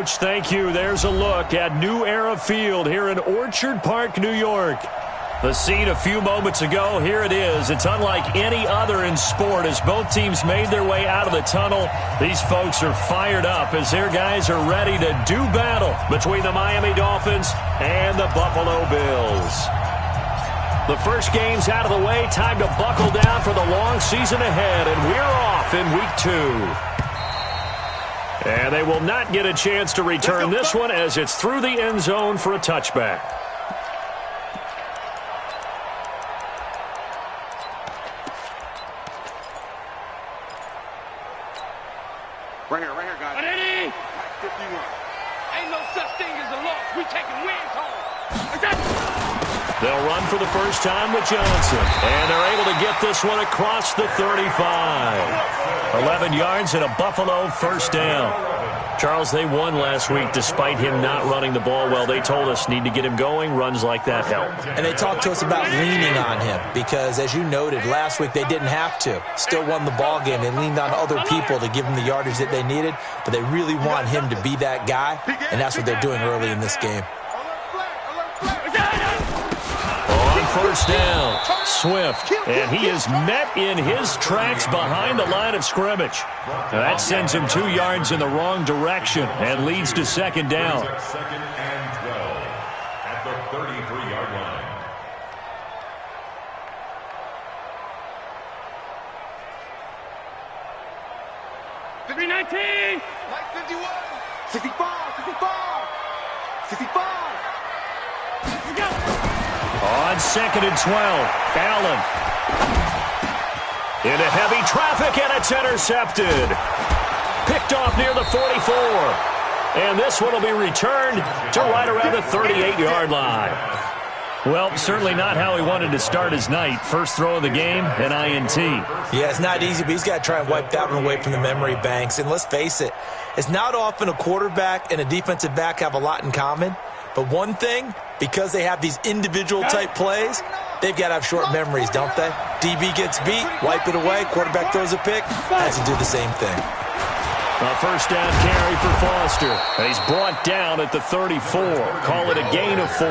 Thank you. There's a look at New Era Field here in Orchard Park, New York. The scene a few moments ago, here it is. It's unlike any other in sport as both teams made their way out of the tunnel. These folks are fired up as their guys are ready to do battle between the Miami Dolphins and the Buffalo Bills. The first game's out of the way. Time to buckle down for the long season ahead, and we're off in Week 2. And they will not get a chance to return this one as it's through the end zone for a touchback. Right here, guys. Ready? 51. Ain't no such thing as a loss. We taking wins home. They'll run for the first time with Johnson. And they're able to get this one across the 35. 11 yards and a Buffalo first down. Charles, they won last week despite him not running the ball well. They told us need to get him going. Runs like that help. And they talked to us about leaning on him because, as you noted, last week they didn't have to. Still won the ball game. They leaned on other people to give them the yardage that they needed, but they really want him to be that guy, and that's what they're doing early in this game. First down, Swift, and he is met in his tracks behind the line of scrimmage. Now that sends him 2 yards in the wrong direction and leads to second down. Second and 12 at the 33-yard line. Like 51. 65, 65, 65. On second and 12, Allen. Into heavy traffic, and it's intercepted. Picked off near the 44. And this one will be returned to right around the 38-yard line. Well, certainly not how he wanted to start his night. First throw of the game, an INT. Yeah, it's not easy, but he's got to try and wipe that one away from the memory banks. And let's face it, it's not often a quarterback and a defensive back have a lot in common. But one thing, because they have these individual-type plays, they've got to have short memories, don't they? DB gets beat, wipe it away, quarterback throws a pick, has to do the same thing. A first down carry for Foster. And he's brought down at the 34. Call it a gain of 4.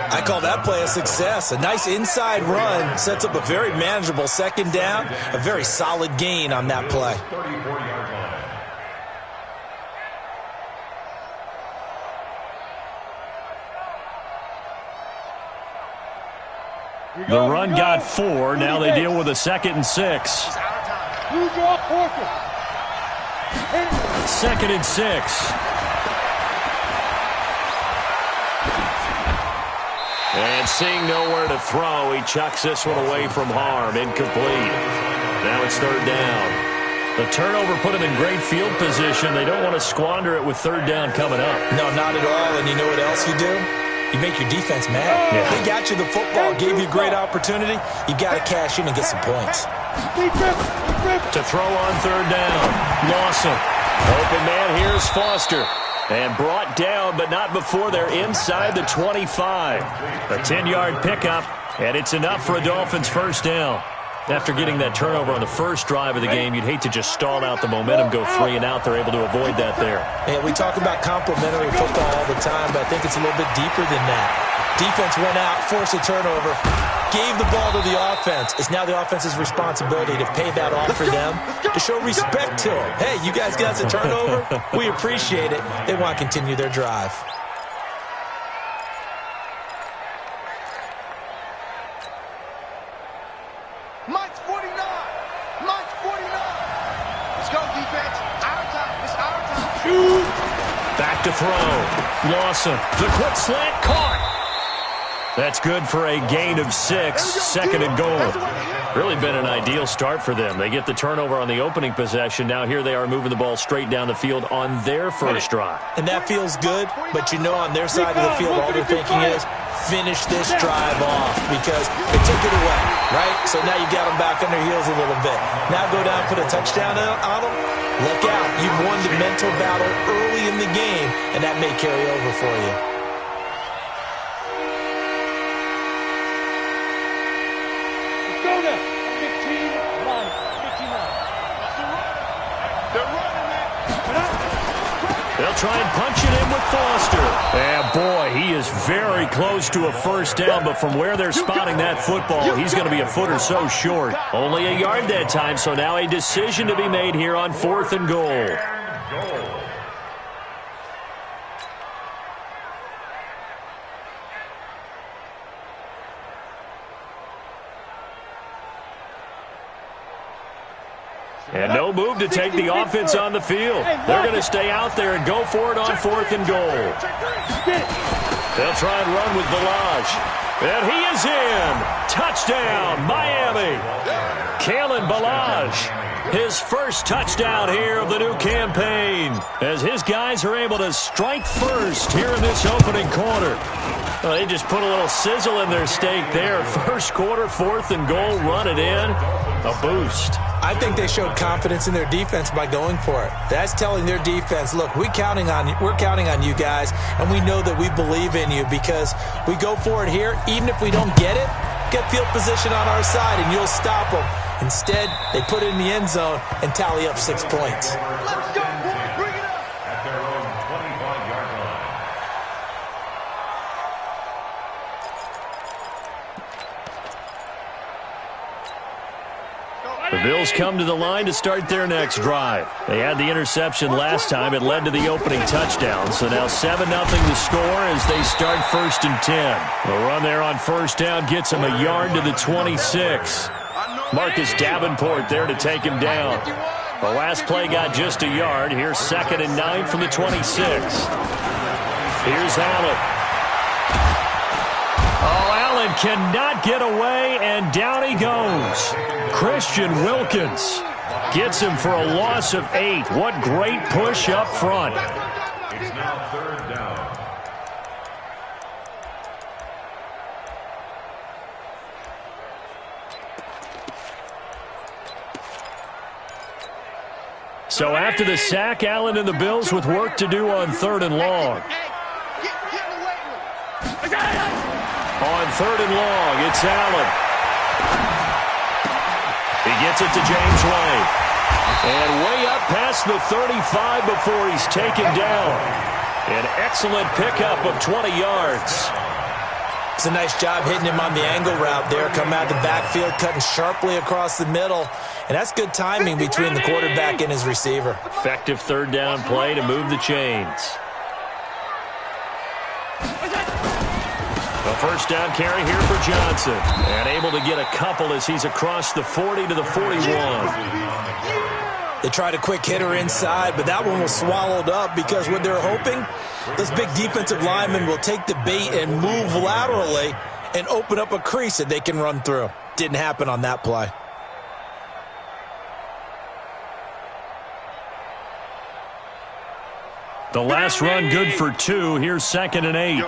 I call that play a success. A nice inside run sets up a very manageable second down, a very solid gain on that play. The run got 4. Now they deal with a 2nd and 6. Second and 6. And seeing nowhere to throw, he chucks this one away from harm. Incomplete. Now it's third down. The turnover put him in great field position. They don't want to squander it with third down coming up. No, not at all. And you know what else you do? You make your defense mad. Yeah. They got you the football, gave you a great opportunity. You got to cash in and get some points. To throw on third down. Lawson. Open man, here's Foster. And brought down, but not before they're inside the 25. A 10-yard pickup, and it's enough for a Dolphins first down. After getting that turnover on the first drive of the game, you'd hate to just stall out the momentum, go 3 and out. They're able to avoid that there. Yeah, we talk about complementary football all the time, but I think it's a little bit deeper than that. Defense went out, forced a turnover, gave the ball to the offense. It's now the offense's responsibility to pay that off for them, to show respect to them. Hey, you guys got the turnover. We appreciate it. They want to continue their drive. Mike's 49. Mike's 49. Let's go, defense. Our time. It's our time. Back to throw. Lawson. The quick slant caught. That's good for a gain of 6. Second and goal. Really been an ideal start for them. They get the turnover on the opening possession. Now here they are moving the ball straight down the field on their first drive. And that feels good, but you know on their side of the field all they're thinking is finish this drive off because they took it away, right? So now you got them back on their heels a little bit. Now go down, put a touchdown on them. Look out. You've won the mental battle early in the game, and that may carry over for you. Go now. 15 line. 15 line. They're running, man. They'll try and punch it in with Foster. And, boy, he is very close to a first down, but from where they're spotting that football, he's going to be a foot or so short. Only a yard that time, so now a decision to be made here on 4th and goal. And no move to take the offense on the field. They're going to stay out there and go for it on 4th and goal. They'll try and run with Ballage. And he is in. Touchdown, Miami. Kalen Ballage, his first touchdown here of the new campaign, as his guys are able to strike first here in this opening quarter. Well, they just put a little sizzle in their steak there. First quarter, 4th and goal, run it in. A boost. I think they showed confidence in their defense by going for it. That's telling their defense, look, we're counting on you guys, and we know that we believe in you because we go for it here. Even if we don't get it, get field position on our side, and you'll stop them. Instead, they put it in the end zone and tally up 6 points. Let's go, boy. Bring it up. At their own 25-yard line. The Bills come to the line to start their next drive. They had the interception last time. It led to the opening touchdown. So now 7-0 the score as they start 1st and 10. The run there on first down gets them a yard to the 26. Marcus Davenport there to take him down. The last play got just a yard. Here's 2nd and 9 from the 26. Here's Allen. Oh, Allen cannot get away, and down he goes. Christian Wilkins gets him for a loss of 8. What great push up front. It's now 3rd down. So after the sack, Allen and the Bills with work to do on 3rd and long. On 3rd and long, it's Allen. He gets it to James White. And way up past the 35 before he's taken down. An excellent pickup of 20 yards. It's a nice job hitting him on the angle route there. Come out the backfield, cutting sharply across the middle. And that's good timing between the quarterback and his receiver. Effective 3rd down play to move the chains. A first down carry here for Johnson. And able to get a couple as he's across the 40 to the 41. They tried a quick hitter inside, but that one was swallowed up because what they're hoping, those big defensive linemen will take the bait and move laterally and open up a crease that they can run through. Didn't happen on that play. The last run good for 2. Here's 2nd and 8.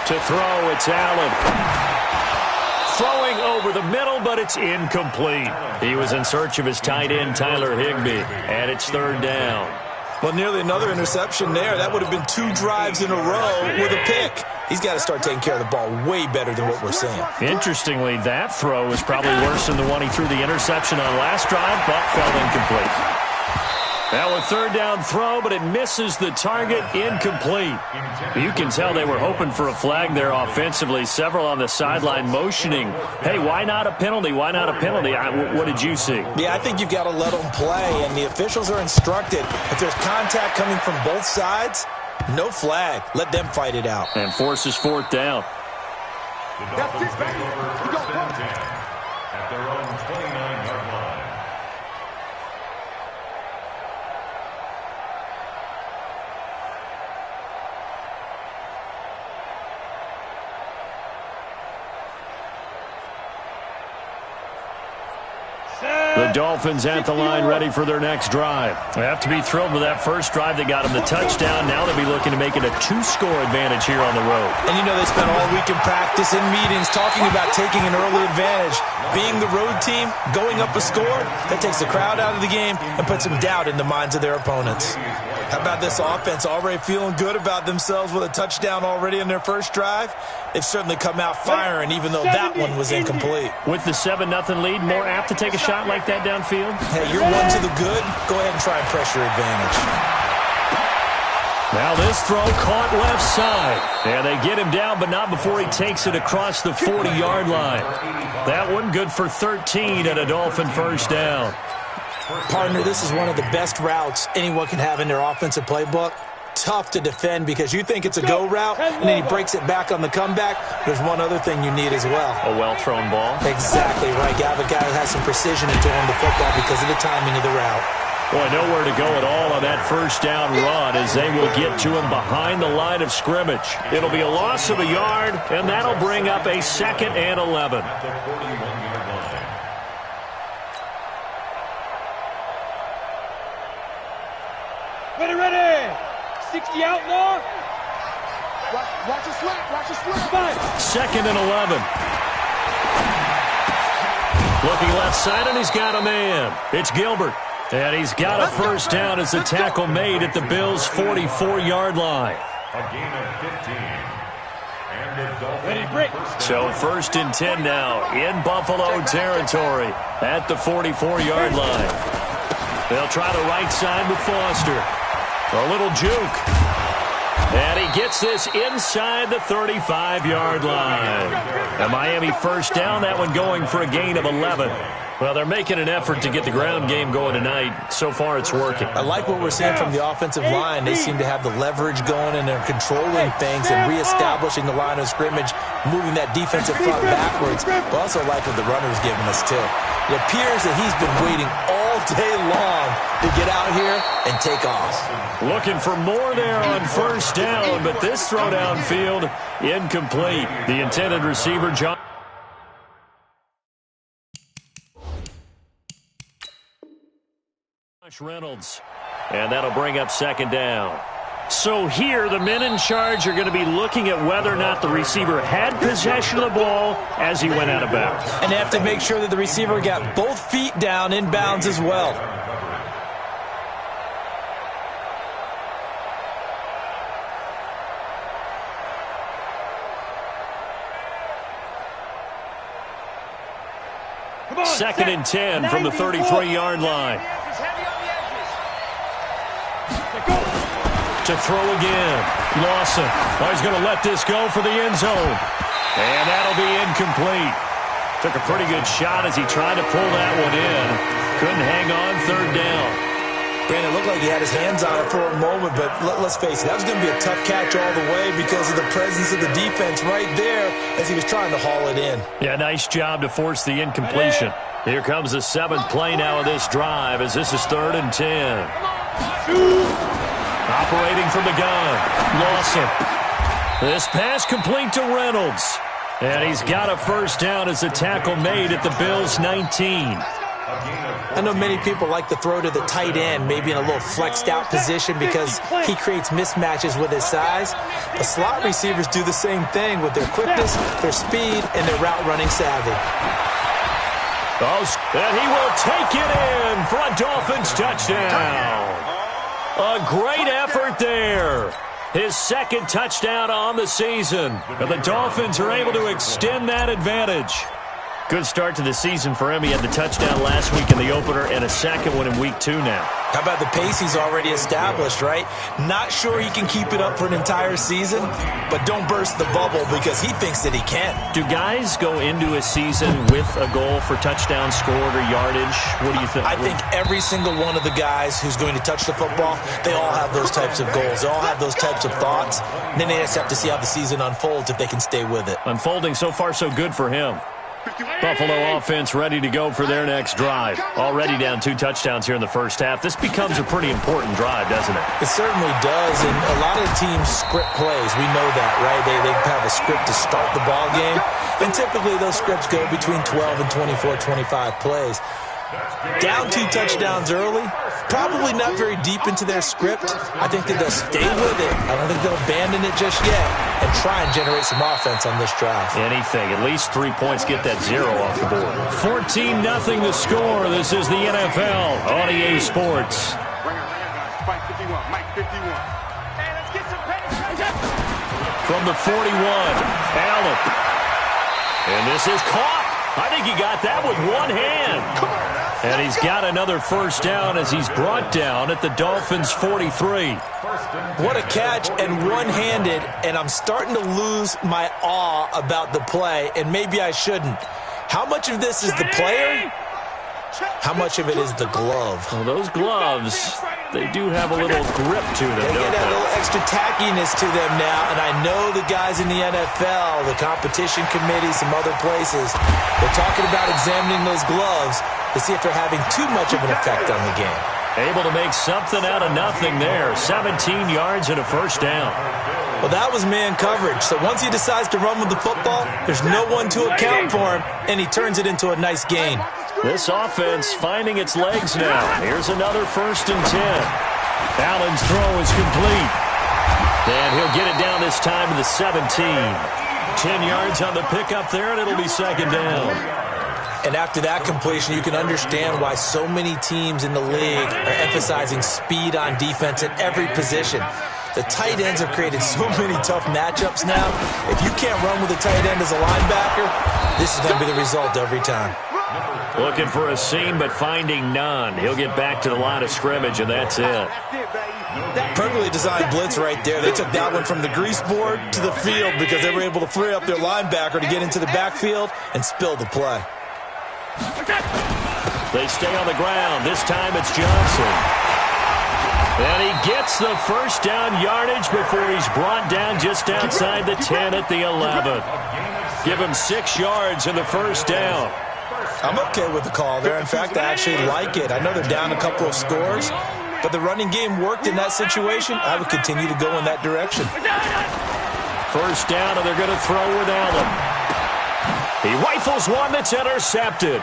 To throw, it's Allen. Throwing over the middle, but it's incomplete. He was in search of his tight end, Tyler Higbee, and it's 3rd down. Well, nearly another interception there. That would have been 2 drives in a row with a pick. He's got to start taking care of the ball way better than what we're seeing. Interestingly, that throw was probably worse than the one he threw the interception on last drive, but fell incomplete. Now a 3rd down throw, but it misses the target, incomplete. You can tell they were hoping for a flag there offensively. Several on the sideline motioning, hey, why not a penalty? Why not a penalty? What did you see? Yeah, I think you've got to let them play, and the officials are instructed. If there's contact coming from both sides, no flag. Let them fight it out. And forces 4th down. The Dolphins take over 1st and 10 at their own 29-yard line. The Dolphins at the line ready for their next drive. They have to be thrilled with that first drive that got them the touchdown. Now they'll be looking to make it a 2-score advantage here on the road. And you know they spent all week in practice and meetings talking about taking an early advantage. Being the road team, going up a score, that takes the crowd out of the game and puts some doubt in the minds of their opponents. How about this offense already feeling good about themselves with a touchdown already in their first drive? They've certainly come out firing, even though that one was incomplete. With the 7-0 lead, more apt to take a shot like that downfield? Hey, you're one to the good. Go ahead and try and press your advantage. Now this throw caught left side. And they get him down, but not before he takes it across the 40-yard line. That one good for 13 and a Dolphin first down. Partner, this is one of the best routes anyone can have in their offensive playbook. Tough to defend because you think it's a go route, and then he breaks it back on the comeback. There's one other thing you need as well. A well-thrown ball. Exactly right. You have a guy who has some precision in throwing the football because of the timing of the route. Boy, nowhere to go at all on that first down run as they will get to him behind the line of scrimmage. It'll be a loss of a yard, and that'll bring up a 2nd and 11. Ready. 60 outlaw. Watch the slant. Watch the slant. 2nd and 11. Looking left side, and he's got a man. It's Gilbert. And he's got a first down as the tackle made at the Bills' 44-yard line. A gain of 15. And the Ready, break. So 1st and 10 now in Buffalo territory at the 44-yard line. They'll try the right side with Foster. A little juke. And he gets this inside the 35-yard line. A Miami first down, that one going for a gain of 11. Well, they're making an effort to get the ground game going tonight. So far, it's working. I like what we're seeing from the offensive line. They seem to have the leverage going, and they're controlling things and reestablishing the line of scrimmage, moving that defensive front backwards. But also like what the runner's giving us, too. It appears that he's been waiting all day long to get out here and take off. Looking for more there on first down, but this throw downfield, incomplete. The intended receiver, John Reynolds. And that'll bring up 2nd down. So here, the men in charge are going to be looking at whether or not the receiver had possession of the ball as he went out of bounds. And they have to make sure that the receiver got both feet down in bounds as well. Second and 10 from the 33-yard line. To throw again. Lawson. Oh, he's going to let this go for the end zone. And that'll be incomplete. Took a pretty good shot as he tried to pull that one in. Couldn't hang on 3rd down. Brandon, it looked like he had his hands on it for a moment, but let's face it, that was going to be a tough catch all the way because of the presence of the defense right there as he was trying to haul it in. Yeah, nice job to force the incompletion. Here comes the 7th play now of this drive as this is 3rd and 10. Operating from the gun, Lawson. This pass complete to Reynolds. And he's got a first down as the tackle made at the Bills' 19. I know many people like to throw to the tight end, maybe in a little flexed out position because he creates mismatches with his size. But slot receivers do the same thing with their quickness, their speed, and their route running savvy. And he will take it in for a Dolphins touchdown. A great effort there. His 2nd touchdown on the season. And the Dolphins are able to extend that advantage. Good start to the season for him. He had the touchdown last week in the opener and a 2nd one in week 2 now. How about the pace he's already established, right? Not sure he can keep it up for an entire season, but don't burst the bubble because he thinks that he can. Do guys go into a season with a goal for touchdowns scored or yardage? What do you think? I think every single one of the guys who's going to touch the football, they all have those types of goals. They all have those types of thoughts. And then they just have to see how the season unfolds if they can stay with it. Unfolding so far so good for him. Buffalo offense ready to go for their next drive. Already down 2 touchdowns here in the first half. This becomes a pretty important drive, doesn't it? It certainly does, and a lot of teams script plays. We know that, right? They have a script to start the ball game, and typically those scripts go between 12 and 24, 25 plays. Down 2 touchdowns early, probably not very deep into their script. I think that they'll stay with it. I don't think they'll abandon it just yet and try and generate some offense on this drive. Anything. At least 3 points, get that 0 off the board. 14-0 the score. This is the NFL on EA Sports. Mike 51. Mike 51. Hey, let's get some penetration. From the 41, Allen. And this is caught. I think he got that with one hand. And he's got another first down as he's brought down at the Dolphins' 43. What a catch, and one-handed, and I'm starting to lose my awe about the play, and maybe I shouldn't. How much of this is the player? How much of it is the glove? Well, those gloves, they do have a little grip to them, They don't get a they? little extra tackiness to them now, and I know the guys in the NFL, the competition committee, some other places, they're talking about examining those gloves to see if they're having too much of an effect on the game. Able to make something out of nothing there. 17 yards and a first down. Well, that was man coverage. So once he decides to run with the football, there's no one to account for him, and he turns it into a nice gain. This offense finding its legs now. Here's another 1st and 10. Allen's throw is complete. And he'll get it down this time to the 17. 10 yards on the pickup there, and it'll be 2nd down. And after that completion, you can understand why so many teams in the league are emphasizing speed on defense at every position. The tight ends have created so many tough matchups now. If you can't run with a tight end as a linebacker, this is going to be the result every time. Looking for a seam, but finding none. He'll get back to the line of scrimmage, and that's it. Perfectly designed blitz right there. They took that one from the grease board to the field because they were able to free up their linebacker to get into the backfield and spill the play. They stay on the ground. This time it's Johnson. And he gets the first down yardage before he's brought down just outside the 10 at the 11. Give him 6 yards in the first down. I'm okay with the call there. In fact, I actually like it. I know they're down a couple of scores, but the running game worked in that situation. I would continue to go in that direction. First down, and they're going to throw with Allen. He rifles one that's intercepted.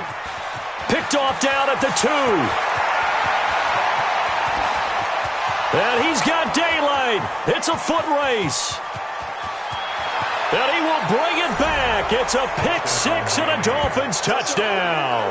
Picked off down at the 2. And he's got daylight. It's a foot race. And he will bring it back. It's a pick 6 and a Dolphins touchdown.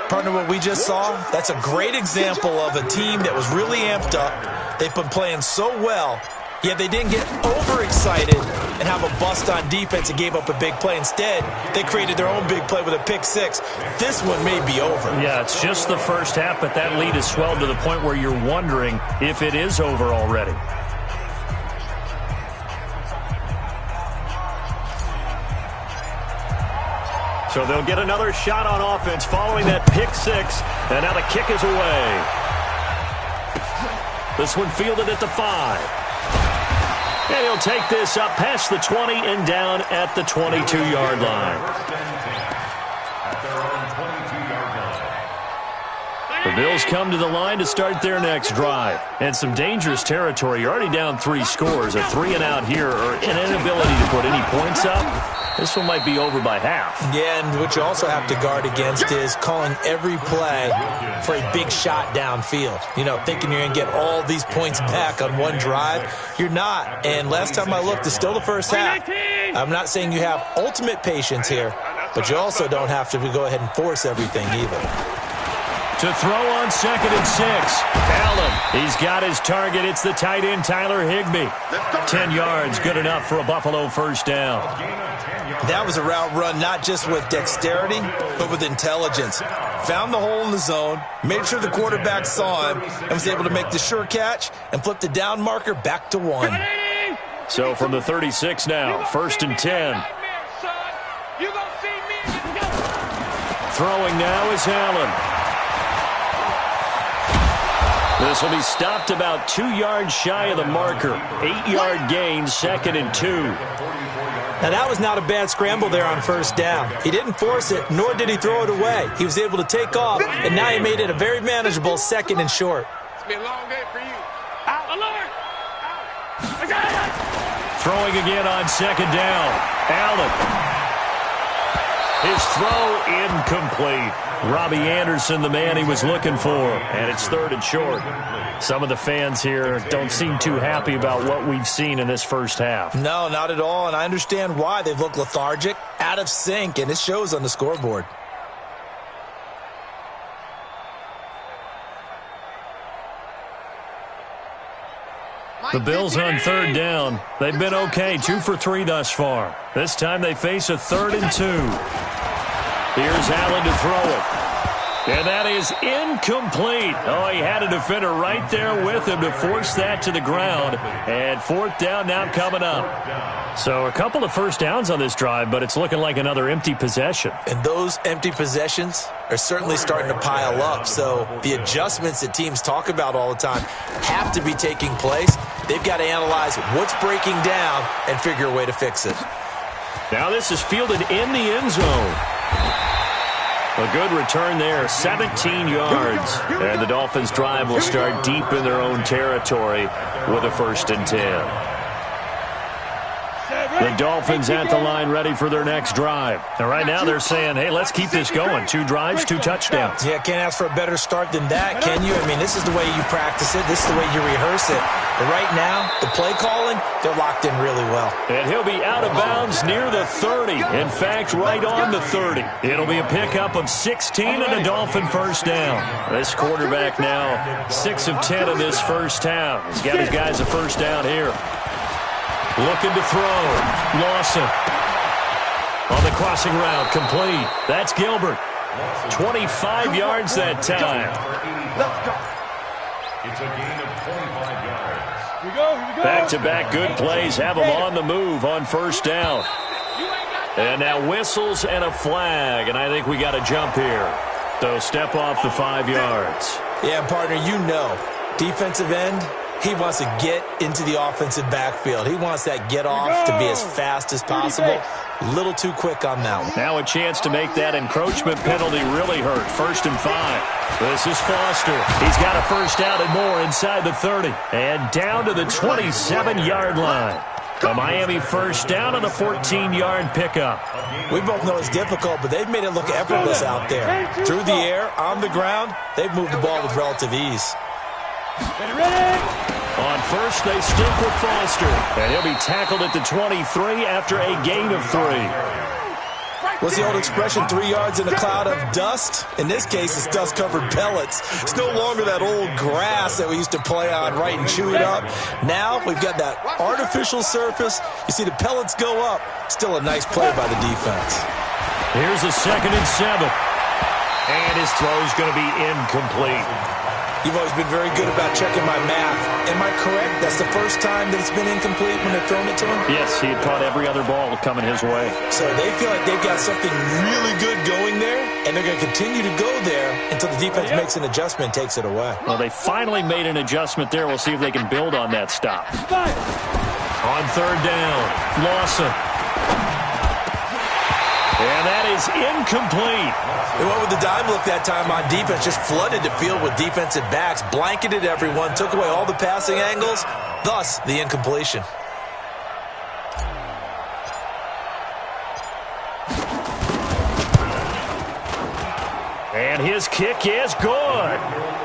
Partner, what we just saw, that's a great example of a team that was really amped up. They've been playing so well, yet they didn't get overexcited and have a bust on defense and gave up a big play. Instead, they created their own big play with a pick 6. This one may be over. Yeah, it's just the first half, but that lead has swelled to the point where you're wondering if it is over already. So they'll get another shot on offense following that pick 6, and now the kick is away. This one fielded at the 5. And he'll take this up past the 20 and down at the 22-yard line. The Bills come to the line to start their next drive. And some dangerous territory. You're already down 3 scores. A 3-and-out here, or an inability to put any points up. This one might be over by half. Yeah, and what you also have to guard against is calling every play for a big shot downfield. You know, thinking you're going to get all these points back on one drive. You're not. And last time I looked, it's still the first half. I'm not saying you have ultimate patience here, but you also don't have to go ahead and force everything either. To throw on 2nd and 6. Allen, he's got his target. It's the tight end, Tyler Higbee. 10 yards, good enough for a Buffalo first down. That was a route run not just with dexterity, but with intelligence. Found the hole in the zone, made sure the quarterback saw him, and was able to make the sure catch and flip the down marker back to 1. So from the 36 now, 1st and 10. Throwing now is Allen. This will be stopped about 2 yards shy of the marker. 8-yard gain, 2nd and 2. Now, that was not a bad scramble there on first down. He didn't force it, nor did he throw it away. He was able to take off, and now he made it a very manageable 2nd and short. It's been a long day for you. Out, alert! Throwing again on 2nd down. Allen. His throw incomplete. Robbie Anderson, the man he was looking for. And it's 3rd and short. Some of the fans here don't seem too happy about what we've seen in this first half. No, not at all, and I understand why. They've looked lethargic, out of sync, and it shows on the scoreboard. The Bills on third down. They've been okay, 2 for 3 thus far. This time they face a 3rd and 2. Here's Allen to throw it. And that is incomplete. Oh, he had a defender right there with him to force that to the ground. And 4th down now coming up. So a couple of first downs on this drive, but it's looking like another empty possession. And those empty possessions are certainly starting to pile up. So the adjustments that teams talk about all the time have to be taking place. They've got to analyze what's breaking down and figure a way to fix it. Now this is fielded in the end zone. A good return there, 17 yards. And the Dolphins' drive will start deep in their own territory with a 1st and 10. The Dolphins at the line ready for their next drive. And right now they're saying, hey, let's keep this going. 2 drives, 2 touchdowns. Yeah, can't ask for a better start than that, can you? I mean, this is the way you practice it. This is the way you rehearse it. But right now, the play calling, they're locked in really well. And he'll be out of bounds near the 30. In fact, right on the 30. It'll be a pickup of 16 and a Dolphin 1st down. This quarterback now 6 of 10 in this first half. He's got his guys a 1st down here. Looking to throw. Lawson. On the crossing route, complete. That's Gilbert. 25 yards that time. It's a gain of 25 yards. Here we go. Back-to-back good plays have them on the move on 1st down. And now whistles and a flag, and I think we got a jump here. So step off the 5 yards. Yeah, partner, you know, defensive end, he wants to get into the offensive backfield. He wants that get off to be as fast as possible. A little too quick on that one. Now a chance to make that encroachment penalty really hurt. 1st and 5. This is Foster. He's got a 1st down and more inside the 30. And down to the 27-yard line. The Miami 1st down on the 14-yard pickup. We both know it's difficult, but they've made it look effortless out there. Through the air, on the ground, they've moved the ball with relative ease. On 1st, they stick with Foster. And he'll be tackled at the 23 after a gain of 3. What's the old expression, 3 yards in a cloud of dust? In this case, it's dust-covered pellets. It's no longer that old grass that we used to play on, right, and chew it up. Now we've got that artificial surface. You see the pellets go up. Still a nice play by the defense. Here's a 2nd and 7. And his throw's going to be incomplete. You've always been very good about checking my math. Am I correct? That's the first time that it's been incomplete when they've thrown it to him? Yes, he had caught every other ball coming his way. So they feel like they've got something really good going there, and they're going to continue to go there until the defense makes an adjustment and takes it away. Well, they finally made an adjustment there. We'll see if they can build on that stop. On 3rd down, Lawson. And that is incomplete. They went with the dime look that time on defense, just flooded the field with defensive backs, blanketed everyone, took away all the passing angles, thus the incompletion. And his kick is good.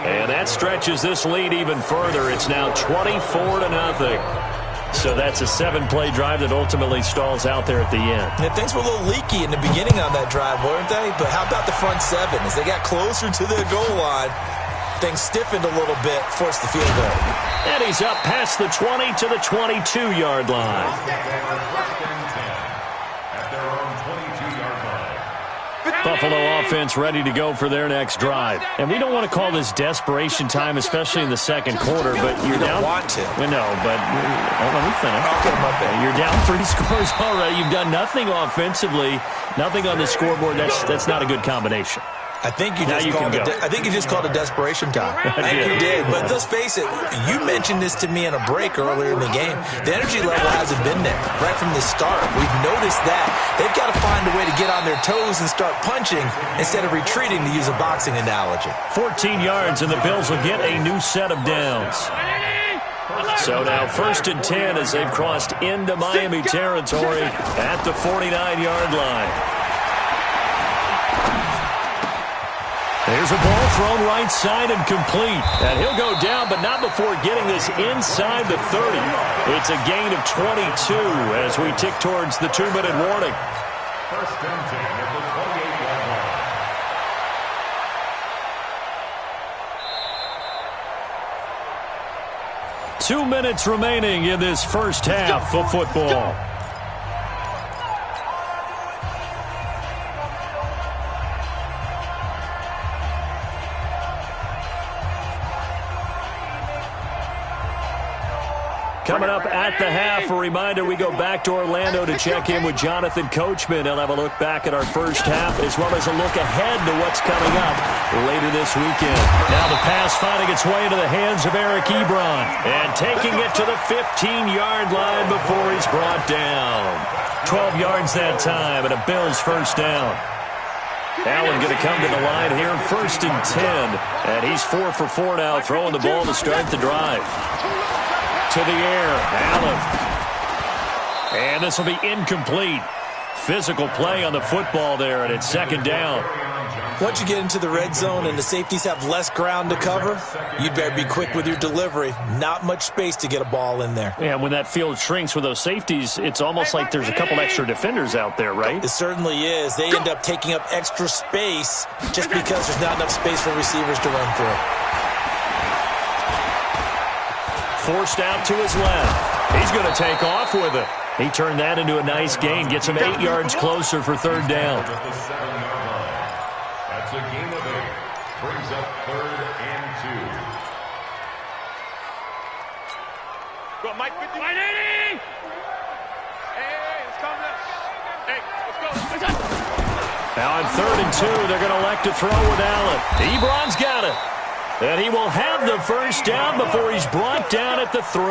And that stretches this lead even further. It's now 24-0. So that's a 7-play drive that ultimately stalls out there at the end. And things were a little leaky in the beginning on that drive, weren't they? But how about the front 7? As they got closer to the goal line, things stiffened a little bit, forced the field goal. And he's up past the 20 to the 22-yard line. Buffalo offense ready to go for their next drive. And we don't want to call this desperation time, especially in the second quarter, but you're down. You don't want to. No, but let me finish. Okay, my bad. You're down 3 scores already. You've done nothing offensively, nothing on the scoreboard. That's not a good combination. I think you just called it desperation time. I think you did. But let's face it, you mentioned this to me in a break earlier in the game. The energy level hasn't been there right from the start. We've noticed that. They've got to find a way to get on their toes and start punching instead of retreating, to use a boxing analogy. 14 yards, and the Bills will get a new set of downs. So now 1st and 10 as they've crossed into Miami territory at the 49-yard line. There's a ball thrown right side and complete. And he'll go down, but not before getting this inside the 30. It's a gain of 22 as we tick towards the 2-minute warning. 1st and 10 at the 28-yard line. 2 minutes remaining in this first half of football. Coming up at the half, a reminder, we go back to Orlando to check in with Jonathan Coachman. He'll have a look back at our first half as well as a look ahead to what's coming up later this weekend. Now the pass finding its way into the hands of Eric Ebron and taking it to the 15-yard line before he's brought down. 12 yards that time and a Bills first down. Allen going to come to the line here, 1st and 10. And he's 4 for 4 now, throwing the ball to start the drive. To the air, Allen. And this will be incomplete. Physical play on the football there, and it's 2nd down. Once you get into the red zone and the safeties have less ground to cover, you better be quick with your delivery. Not much space to get a ball in there. Yeah, when that field shrinks with those safeties, it's almost like there's a couple extra defenders out there, right? It certainly is. They end up taking up extra space just because there's not enough space for receivers to run through. Forced out to his left. He's going to take off with it. He turned that into a nice gain. Gets him 8 yards closer for 3rd down. That's a gain of 8. Brings up 3rd and 2. Go, Mike 50. Mike 80! Hey, let's come this. Hey, let's go. Now on 3rd and 2, they're going to elect to throw with Allen. Ebron's got it. And he will have the first down before he's brought down at the 3.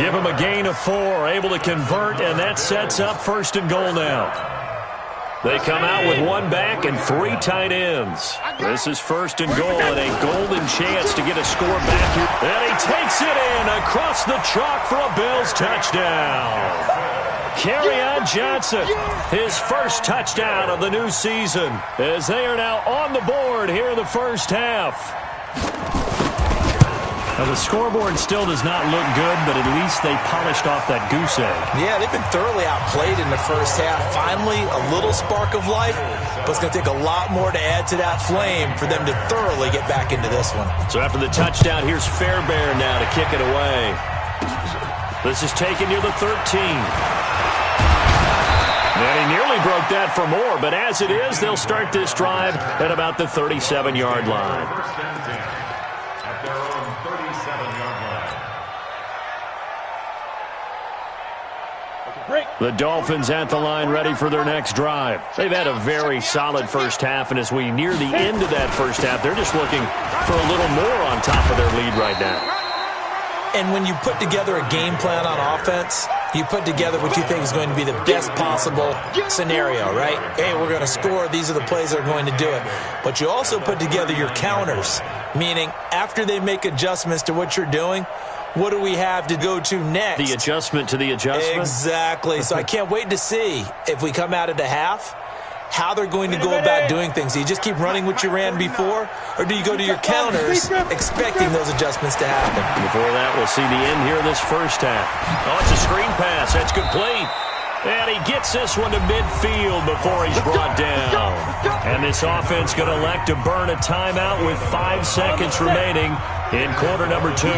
Give him a gain of 4, able to convert, and that sets up 1st and goal now. They come out with 1 back and 3 tight ends. This is 1st and goal and a golden chance to get a score back here. And he takes it in across the chalk for a Bills touchdown. Kerryon Johnson, his first touchdown of the new season, as they are now on the board here in the first half. Now, the scoreboard still does not look good, but at least they polished off that goose egg. Yeah, they've been thoroughly outplayed in the first half. Finally, a little spark of life, but it's going to take a lot more to add to that flame for them to thoroughly get back into this one. So after the touchdown, here's Fairbairn now to kick it away. This is taken near the 13. And he nearly broke that for more, but as it is, they'll start this drive at about the 37-yard line. At their own 37-yard line. The Dolphins at the line ready for their next drive. They've had a very solid first half, and as we near the end of that first half, they're just looking for a little more on top of their lead right now. And when you put together a game plan on offense, you put together what you think is going to be the best possible scenario, right? Hey, we're going to score. These are the plays that are going to do it. But you also put together your counters, meaning after they make adjustments to what you're doing, what do we have to go to next? The adjustment to the adjustment? Exactly. So I can't wait to see if we come out at the half, how they're going to go about doing things. Do you just keep running what you ran before, or do you go to your counters expecting those adjustments to happen? Before that, we'll see the end here of this first half. Oh, it's a screen pass. That's complete. And he gets this one to midfield before he's brought down. And this offense going to elect to burn a timeout with 5 seconds remaining in quarter number 2.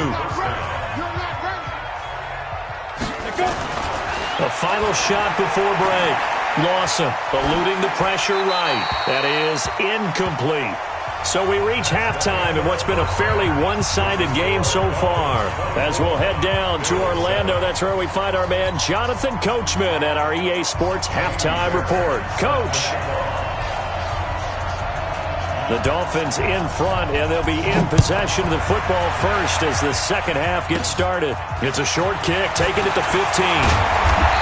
A final shot before break. Lawson eluding the pressure right. That is incomplete. So we reach halftime in what's been a fairly one-sided game so far. As we'll head down to Orlando, that's where we find our man Jonathan Coachman at our EA Sports Halftime Report. Coach. The Dolphins in front, and they'll be in possession of the football first as the second half gets started. It's a short kick, taking it to 15.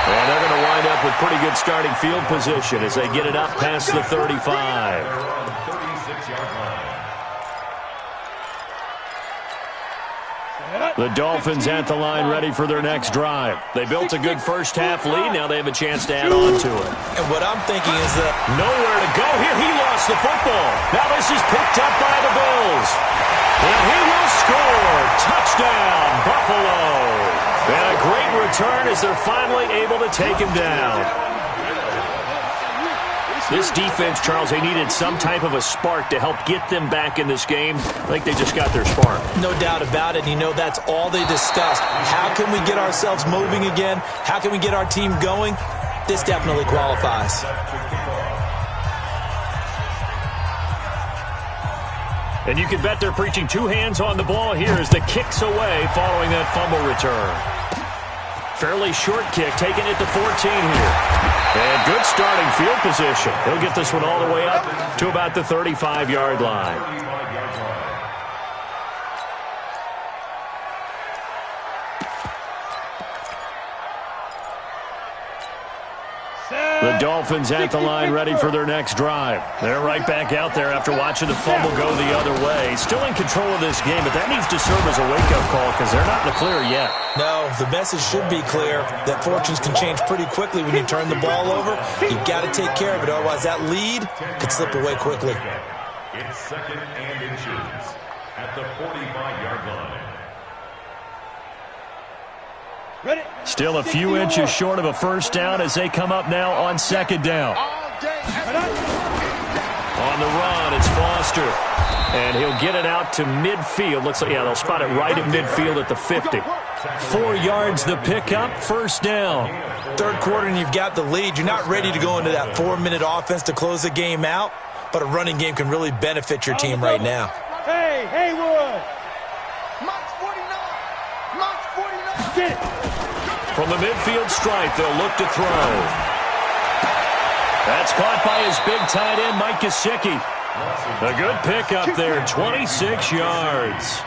And they're going to wind up with pretty good starting field position as they get it up past the 35. The Dolphins at the line ready for their next drive. They built a good first half lead. Now they have a chance to add on to it. And what I'm thinking is that nowhere to go here. He lost the football. Now this is picked up by the Bills. And he will score. Touchdown, Buffalo. And a great return as they're finally able to take him down. This defense, Charles, they needed some type of a spark to help get them back in this game. I think they just got their spark. No doubt about it. You know, that's all they discussed. How can we get ourselves moving again? How can we get our team going? This definitely qualifies. And you can bet they're preaching two hands on the ball here as the kick's away following that fumble return. Fairly short kick, taking it to 14 here. And good starting field position. He'll get this one all the way up to about the 35-yard line. The Dolphins at the line ready for their next drive. They're right back out there after watching the fumble go the other way. Still in control of this game, but that needs to serve as a wake-up call because they're not in the clear yet. No, the message should be clear that fortunes can change pretty quickly when you turn the ball over. You've got to take care of it, otherwise that lead could slip away quickly. It's 2nd and inches at the 45-yard line. Still a few inches short of a first down as they come up now on 2nd down. On the run, it's Foster. And he'll get it out to midfield. Looks like, yeah, they'll spot it right at midfield at the 50. 4 yards the pickup, first down. Third quarter and you've got the lead. You're not ready to go into that 4-minute offense to close the game out, but a running game can really benefit your team right now. Hey, Haywood! Mike's 49! Mike's 49! Get it! From the midfield stripe, they'll look to throw. That's caught by his big tight end, Mike Gesicki. A good pickup there, 26 yards.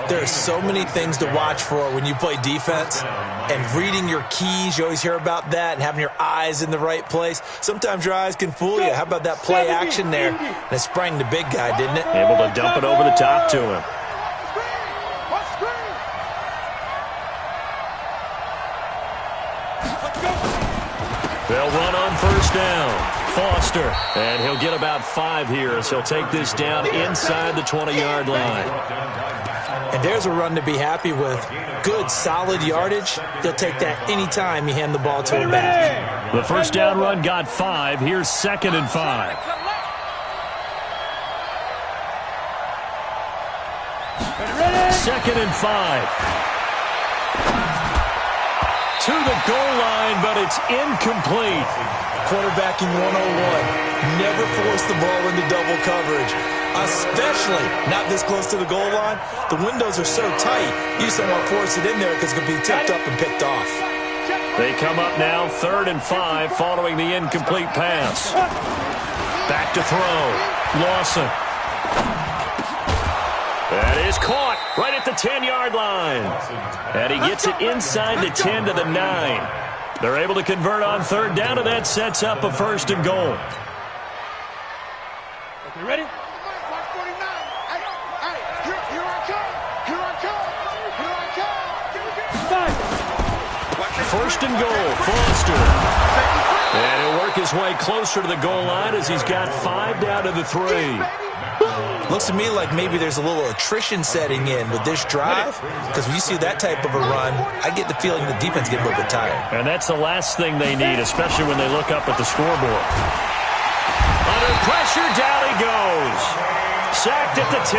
There are so many things to watch for when you play defense, and reading your keys, you always hear about that, and having your eyes in the right place. Sometimes your eyes can fool you. How about that play action there? And it sprang the big guy, didn't it? Able to dump it over the top to him. They'll run on first down. Foster, and he'll get about 5 here as he'll take this down inside the 20-yard line. And there's a run to be happy with. Good, solid yardage. He'll take that anytime you hand the ball to him back. The first down run got 5. Here's 2nd and 5. Second and 5. To the goal line, but it's incomplete. Quarterbacking 101. Never force the ball into double coverage, especially not this close to the goal line. The windows are so tight, you just don't want to force it in there because it could be tipped up and picked off. They come up now 3rd and 5 following the incomplete pass. Back to throw. Lawson. That is caught right at the 10-yard line. And he gets it inside the 10 to the 9. They're able to convert on 3rd down, and that sets up a 1st and goal. Okay, ready? 149. Hey, here I come. Here I come. Here I come. 1st and goal, Foster. And he'll work his way closer to the goal line as he's got 5 down to the 3. Looks to me like maybe there's a little attrition setting in with this drive, because when you see that type of a run, I get the feeling the defense gets a little bit tired. And that's the last thing they need, especially when they look up at the scoreboard. Under pressure, down he goes. Sacked at the 10.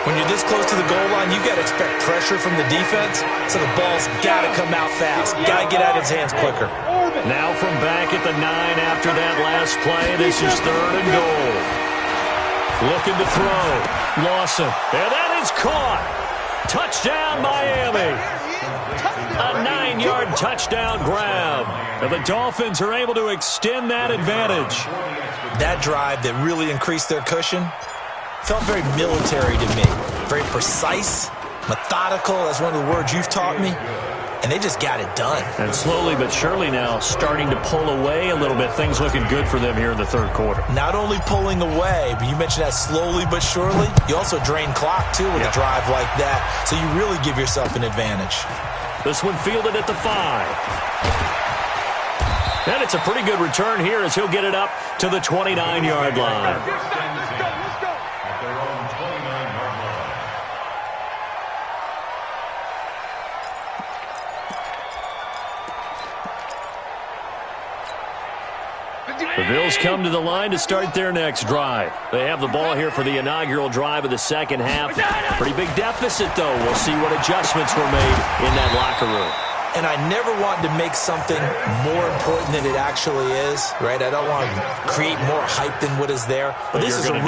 When you're this close to the goal line, you got to expect pressure from the defense, so the ball's got to come out fast. Got to get out of his hands quicker. Now from back at the 9 after that last play, this is 3rd and goal. Looking to throw. Lawson. And that is caught. Touchdown, Miami. A 9-yard touchdown grab. And the Dolphins are able to extend that advantage. That drive that really increased their cushion felt very military to me. Very precise, methodical. That's one of the words you've taught me. And they just got it done. And slowly but surely now starting to pull away a little bit. Things looking good for them here in the 3rd quarter. Not only pulling away, but you mentioned that slowly but surely. You also drain clock, too, with a drive like that. So you really give yourself an advantage. This one fielded at the 5. And it's a pretty good return here as he'll get it up to the 29-yard line. The Bills come to the line to start their next drive. They have the ball here for the inaugural drive of the second half. Pretty big deficit, though. We'll see what adjustments were made in that locker room. And I never wanted to make something more important than it actually is, right? I don't want to create more hype than what is there. But this is I'm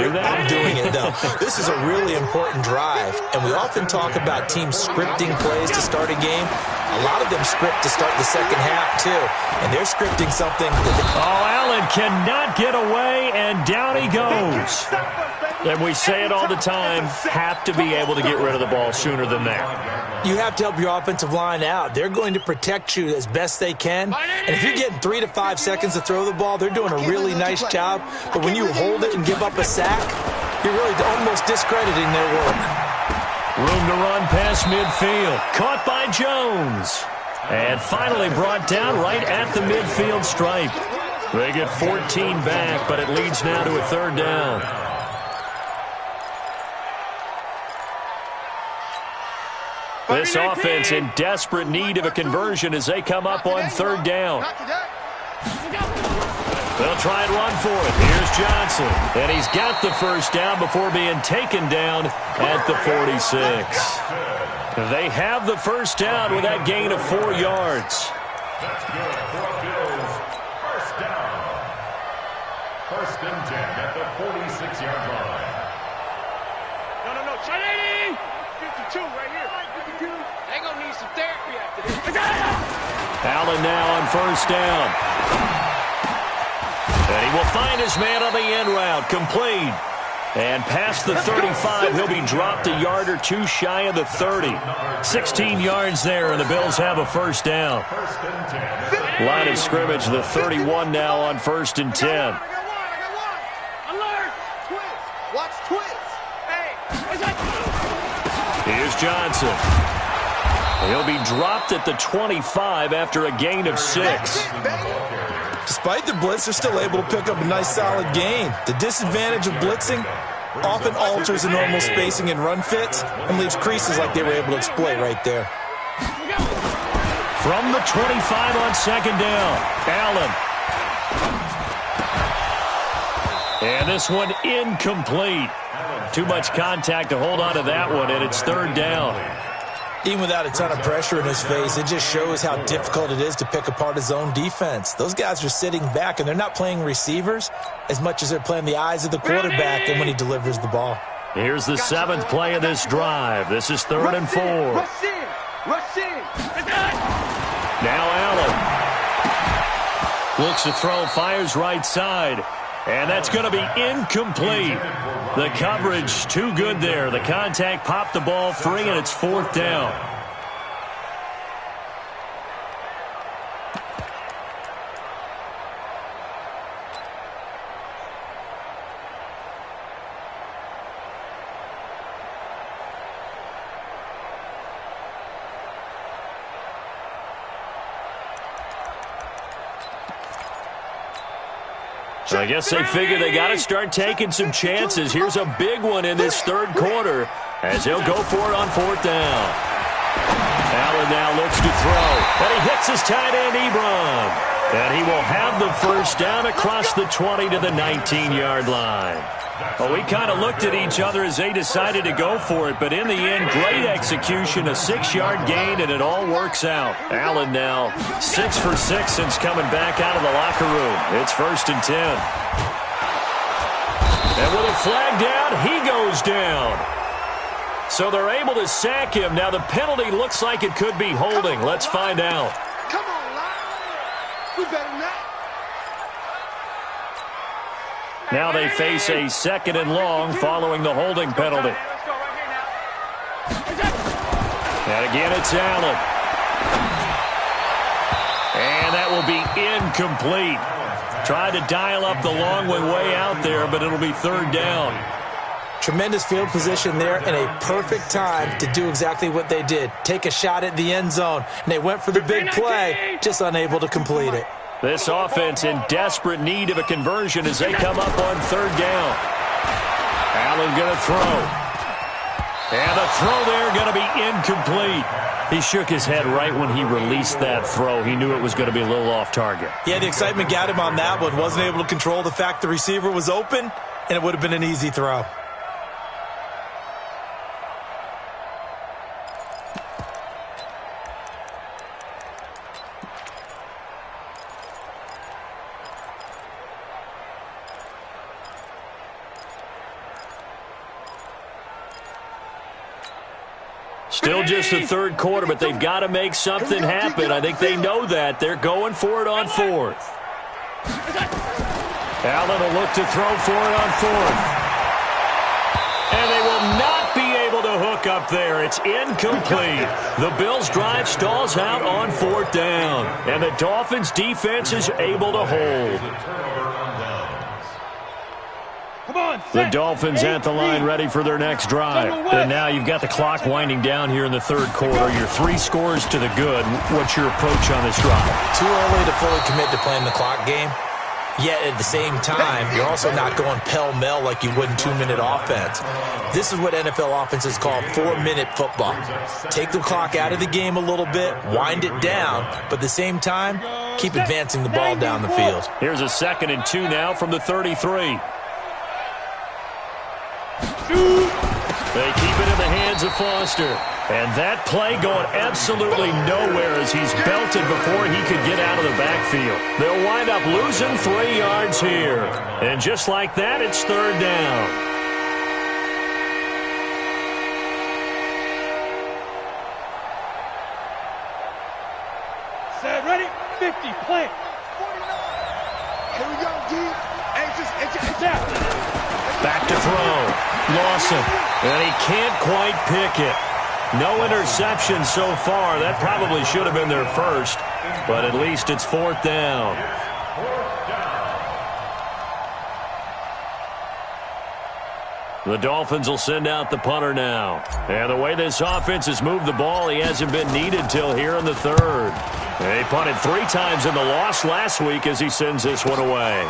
doing it, though. This is a really important drive. And we often talk about teams scripting plays to start a game. A lot of them script to start the second half, too. And they're scripting something. Allen cannot get away, and down he goes. And we say it all the time, have to be able to get rid of the ball sooner than that. You have to help your offensive line out. They're going to protect you as best they can. And if you're getting 3 to 5 seconds to throw the ball, they're doing a really nice job. But when you hold it and give up a sack, you're really almost discrediting their work. Room to run past midfield. Caught by Jones. And finally brought down right at the midfield stripe. They get 14 back, but it leads now to a third down. This offense in desperate need of a conversion as they come up on third down. They'll try and run for it. Here's Johnson. And he's got the first down before being taken down at the 46. They have the first down with that gain of 4 yards. That's good for Bills. First down. First and 10 at the 46-yard line. No. Chinese! 52 right here. 52. They're going to need some therapy after this. Allen now on first down. And he will find his man on the end route. Complete. And past the 35, he'll be dropped a yard or two shy of the 30. 16 yards there, and the Bills have a first down. Line of scrimmage, the 31 now on first and 10. Alert! Twist! Watch twist! Hey! Here's Johnson. He'll be dropped at the 25 after a gain of 6. Despite the blitz, they're still able to pick up a nice solid gain. The disadvantage of blitzing often alters the normal spacing and run fits and leaves creases like they were able to exploit right there. From the 25 on second down, Allen. And this one incomplete. Too much contact to hold on to that one, and it's third down. Even without a ton of pressure in his face, it just shows how difficult it is to pick apart his own defense. Those guys are sitting back, and they're not playing receivers as much as they're playing the eyes of the quarterback and when he delivers the ball. Here's the 7th play of this drive. This is 3rd and 4. Rush in! Rush in! Now Allen. Looks to throw, fires right side. And that's going to be incomplete. The coverage too good there. The contact popped the ball free, and it's 4th down. I guess they figure they got to start taking some chances. Here's a big one in this third quarter as he'll go for it on 4th down. Allen now looks to throw, and he hits his tight end, Ebron. And he will have the first down across the 20 to the 19-yard line. Well, we kind of looked at each other as they decided to go for it, but in the end, great execution, a 6-yard gain, and it all works out. Allen now 6 for 6 since coming back out of the locker room. It's 1st and 10. And with a flag down, he goes down. So they're able to sack him. Now the penalty looks like it could be holding. Let's find out. Come on, Lyle. We better than that. Now they face a 2nd and long following the holding penalty. And again, it's Allen. And that will be incomplete. Tried to dial up the long one way out there, but it'll be 3rd down. Tremendous field position there and a perfect time to do exactly what they did. Take a shot at the end zone. And they went for the big play, just unable to complete it. This offense in desperate need of a conversion as they come up on 3rd down. Allen going to throw. And the throw there going to be incomplete. He shook his head right when he released that throw. He knew it was going to be a little off target. Yeah, the excitement got him on that one. Wasn't able to control the fact the receiver was open, and it would have been an easy throw. Still just the third quarter, but they've got to make something happen. I think they know that. They're going for it on fourth. Allen will look to throw for it on fourth. And they will not be able to hook up there. It's incomplete. The Bills' drive stalls out on fourth down. And the Dolphins' defense is able to hold. The Dolphins at the line ready for their next drive. And now you've got the clock winding down here in the third quarter. You're 3 scores to the good. What's your approach on this drive? Too early to fully commit to playing the clock game. Yet at the same time, you're also not going pell-mell like you would in 2-minute offense. This is what NFL offenses call 4-minute football. Take the clock out of the game a little bit, wind it down, but at the same time, keep advancing the ball down the field. Here's a 2nd and 2 now from the 33. They keep it in the hands of Foster. And that play going absolutely nowhere as he's belted before he could get out of the backfield. They'll wind up losing 3 yards here. And just like that, it's third down. Set, ready, 50, play. 49. Here we go, D. It's out. Back to throw. Lawson. And he can't quite pick it. No interception so far. That probably should have been their first. But at least it's fourth down. The Dolphins will send out the punter now. And the way this offense has moved the ball, he hasn't been needed till here in the third. They punted 3 times in the loss last week as he sends this one away.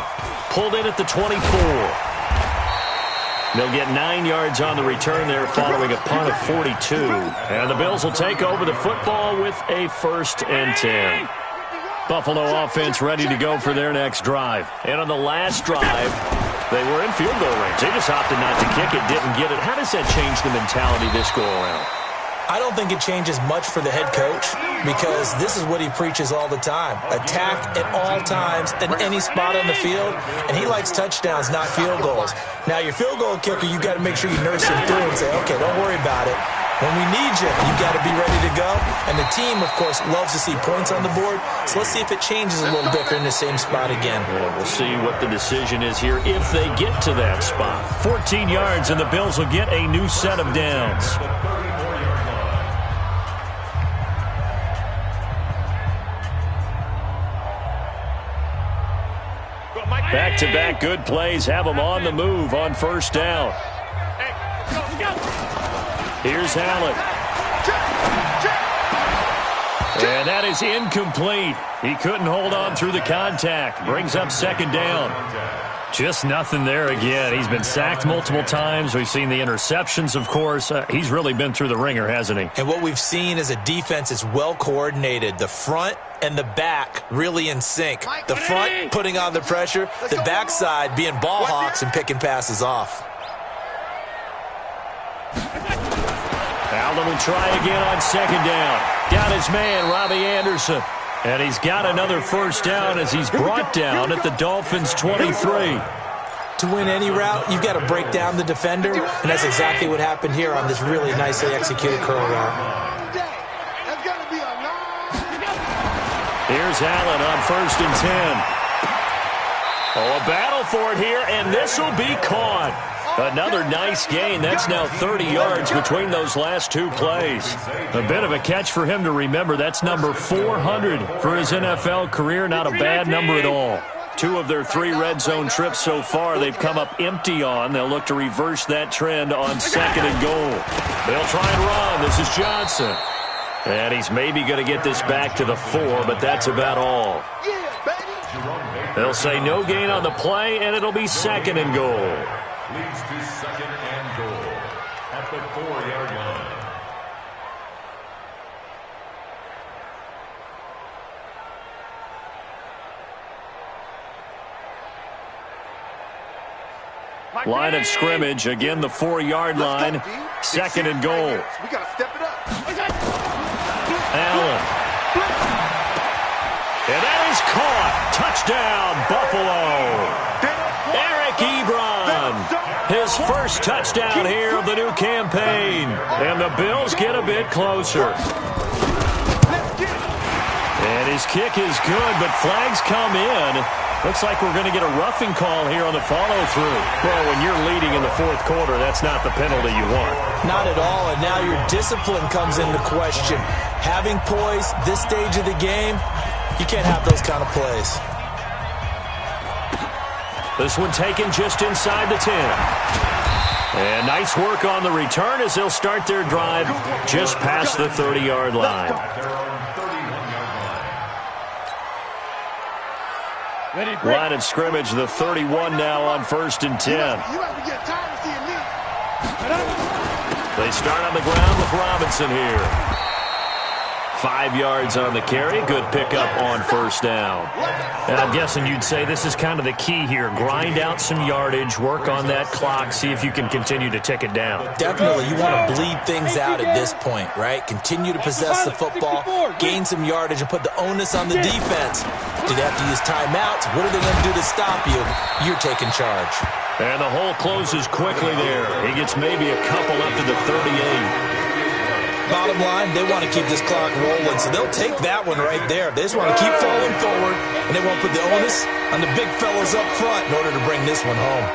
Pulled in at the 24. They'll get 9 yards on the return there following a punt of 42. And the Bills will take over the football with a 1st and 10. Buffalo offense ready to go for their next drive. And on the last drive, they were in field goal range. They just opted not to kick it, didn't get it. How does that change the mentality this go around? I don't think it changes much for the head coach because this is what he preaches all the time. Attack at all times in any spot on the field, and he likes touchdowns, not field goals. Now, your field goal kicker, you got to make sure you nurse him through and say, okay, don't worry about it. When we need you, you got to be ready to go. And the team, of course, loves to see points on the board. So let's see if it changes a little bit if they're in the same spot again. Yeah, we'll see what the decision is here if they get to that spot. 14 yards, and the Bills will get a new set of downs. Back-to-back good plays have them on the move on first down. Here's Allen. And that is incomplete. He couldn't hold on through the contact. Brings up 2nd down. Just nothing there again. He's been sacked multiple times. We've seen the interceptions, of course. He's really been through the ringer, hasn't he? And what we've seen is a defense that's well coordinated. The front and the back really in sync. The front putting on the pressure, the backside being ball hawks and picking passes off. Allen will try again on 2nd down. Down his man, Robbie Anderson. And he's got another first down as he's brought down at the Dolphins' 23. To win any route, you've got to break down the defender, and that's exactly what happened here on this really nicely executed curl route. Here's Allen on 1st and 10. Oh, a battle for it here, and this will be caught. Another nice gain. That's now 30 yards between those last 2 plays. A bit of a catch for him to remember. That's number 400 for his NFL career. Not a bad number at all. 2 of their 3 red zone trips so far they've come up empty on. They'll look to reverse that trend on 2nd and goal. They'll try and run. This is Johnson. And he's maybe going to get this back to the 4, but that's about all. They'll say no gain on the play, and it'll be 2nd and goal. Leads to 2nd and goal at at the 4-yard line. Line of scrimmage, again the 4-yard line. Second and goal. We got to step it up. Allen. And that is caught. Touchdown, Buffalo. Eric Ebron. His first touchdown here of the new campaign. And the Bills get a bit closer. And his kick is good, but flags come in. Looks like we're going to get a roughing call here on the follow-through. Well, when you're leading in the fourth quarter, that's not the penalty you want. Not at all, and now your discipline comes into question. Having poise this stage of the game, you can't have those kind of plays. This one taken just inside the 10. And nice work on the return as they'll start their drive just past the 30-yard line. Line of scrimmage, the 31 now on 1st and 10. They start on the ground with Robinson here. 5 yards on the carry. Good pickup on 1st down. And I'm guessing you'd say this is kind of the key here. Grind out some yardage, work on that clock, see if you can continue to tick it down. Definitely. You want to bleed things out at this point, right? Continue to possess the football, gain some yardage, and put the onus on the defense. Do they have to use timeouts? What are they going to do to stop you? You're taking charge. And the hole closes quickly there. He gets maybe a couple up to the 38. Bottom line, they want to keep this clock rolling, so they'll take that one right there. They just want to keep falling forward, and they won't put the onus on the big fellas up front in order to bring this one home.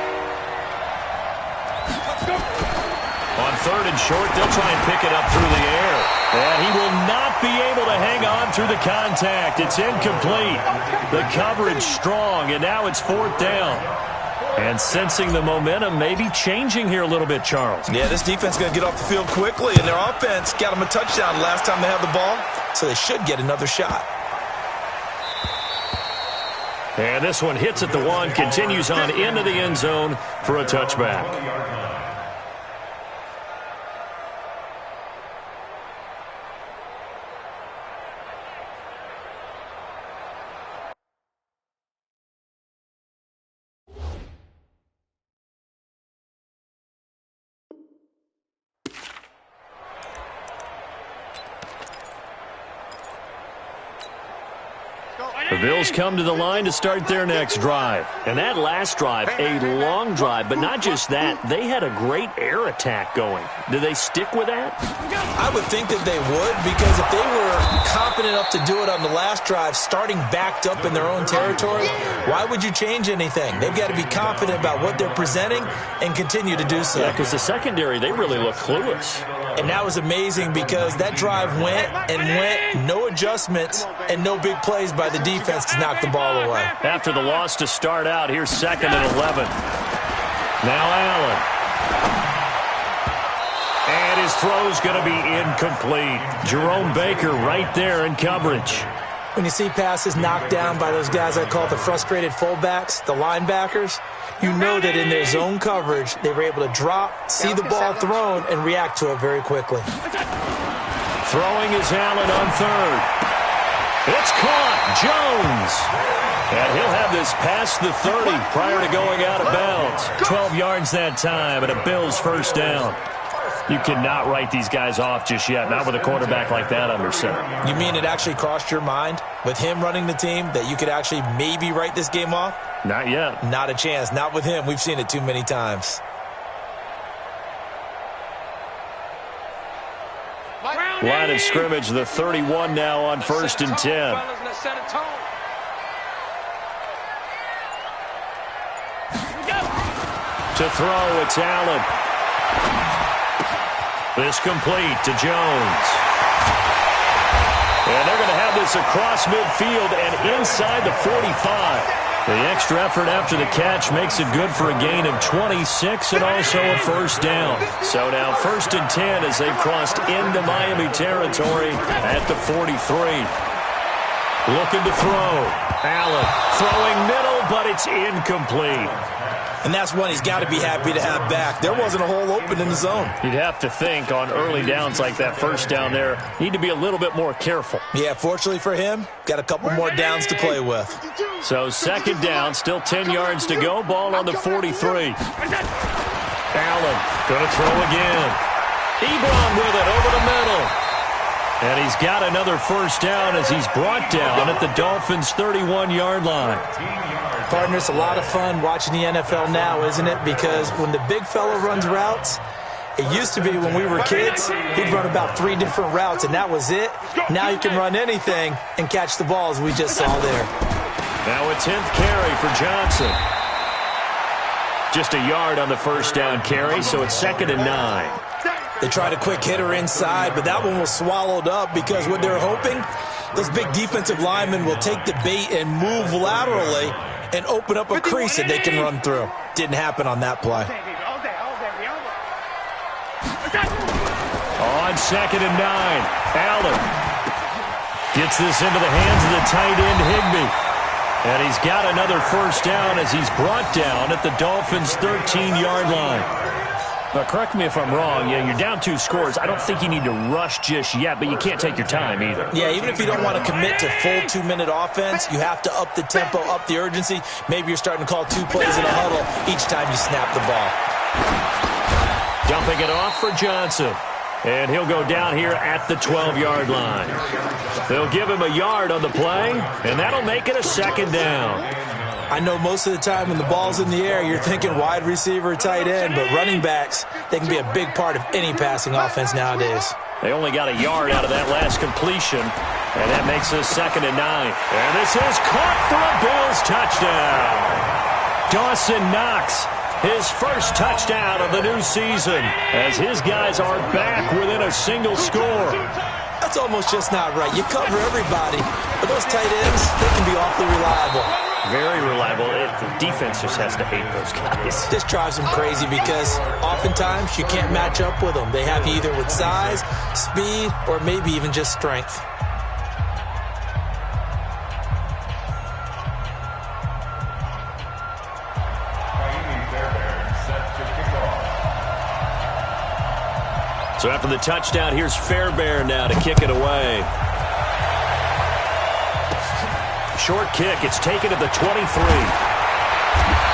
On 3rd and short, they'll try and pick it up through the air. And he will not be able to hang on through the contact. It's incomplete. The coverage strong, and now it's 4th down. And sensing the momentum maybe changing here a little bit, Charles. Yeah, this defense is going to get off the field quickly, and their offense got them a touchdown last time they had the ball, so they should get another shot. And this one hits at the 1, continues on into the end zone for a touchback. The Bills come to the line to start their next drive. And that last drive, a long drive, but not just that. They had a great air attack going. Do they stick with that? I would think that they would, because if they were confident enough to do it on the last drive, starting backed up in their own territory, why would you change anything? They've got to be confident about what they're presenting and continue to do so. Yeah, because the secondary, they really look clueless. And that was amazing because that drive went and went, no adjustments, and no big plays by the defense to knock the ball away. After the loss to start out, here's 2nd and 11. Now Allen. And his throw's going to be incomplete. Jerome Baker right there in coverage. When you see passes knocked down by those guys I call the frustrated fullbacks, the linebackers, you know that in their zone coverage, they were able to drop, see the ball thrown, and react to it very quickly. Throwing is Allen on 3rd. It's caught. Jones. And he'll have this past the 30 prior to going out of bounds. 12 yards that time and a Bills 1st down. You cannot write these guys off just yet, not with a quarterback like that under center. You mean it actually crossed your mind with him running the team that you could actually maybe write this game off? Not yet. Not a chance. Not with him. We've seen it too many times. Line of scrimmage, the 31 now on 1st and 10. To throw, it's Allen. This complete to Jones. And they're going to have this across midfield and inside the 45. The extra effort after the catch makes it good for a gain of 26 and also a 1st down. So now 1st and 10 as they've crossed into Miami territory at the 43. Looking to throw. Allen throwing middle, but it's incomplete. And that's one he's got to be happy to have back. There wasn't a hole open in the zone. You'd have to think on early downs like that first down there, need to be a little bit more careful. Yeah, fortunately for him, got a couple more downs to play with. So second down, still 10 yards to go. Ball on the 43. Allen going to throw again. Ebron with it over the middle. And he's got another first down as he's brought down at the Dolphins' 31-yard line. Partner, it's a lot of fun watching the NFL now, isn't it? Because when the big fella runs routes, it used to be when we were kids, he'd run about 3 different routes, and that was it. Now you can run anything and catch the ball, as we just saw there. Now a 10th carry for Johnson. Just a yard on the first down carry, so it's 2nd and 9. They tried a quick hitter inside, but that one was swallowed up because what they're hoping, those big defensive linemen will take the bait and move laterally and open up a crease that they can run through. Didn't happen on that play. On 2nd and 9, Allen gets this into the hands of the tight end Higbee. And he's got another first down as he's brought down at the Dolphins' 13-yard line. Now, correct me if I'm wrong. Yeah, you're down 2 scores. I don't think you need to rush just yet, but you can't take your time either. Yeah, even if you don't want to commit to full 2-minute offense, you have to up the tempo, up the urgency. Maybe you're starting to call 2 plays in a huddle each time you snap the ball. Dumping it off for Johnson. And he'll go down here at the 12-yard line. They'll give him a yard on the play, and that'll make it a 2nd down. I know most of the time when the ball's in the air, you're thinking wide receiver, tight end, but running backs, they can be a big part of any passing offense nowadays. They only got a yard out of that last completion, and that makes us 2nd and 9. And this is caught for a Bills touchdown. Dawson Knox, his first touchdown of the new season, as his guys are back within a single score. That's almost just not right. You cover everybody, but those tight ends, they can be awfully reliable. Very reliable. The defense just has to hate those guys. This drives them crazy because oftentimes you can't match up with them. They have you either with size, speed, or maybe even just strength. So after the touchdown, here's Fairbairn now to kick it away. Short kick. It's taken at the 23.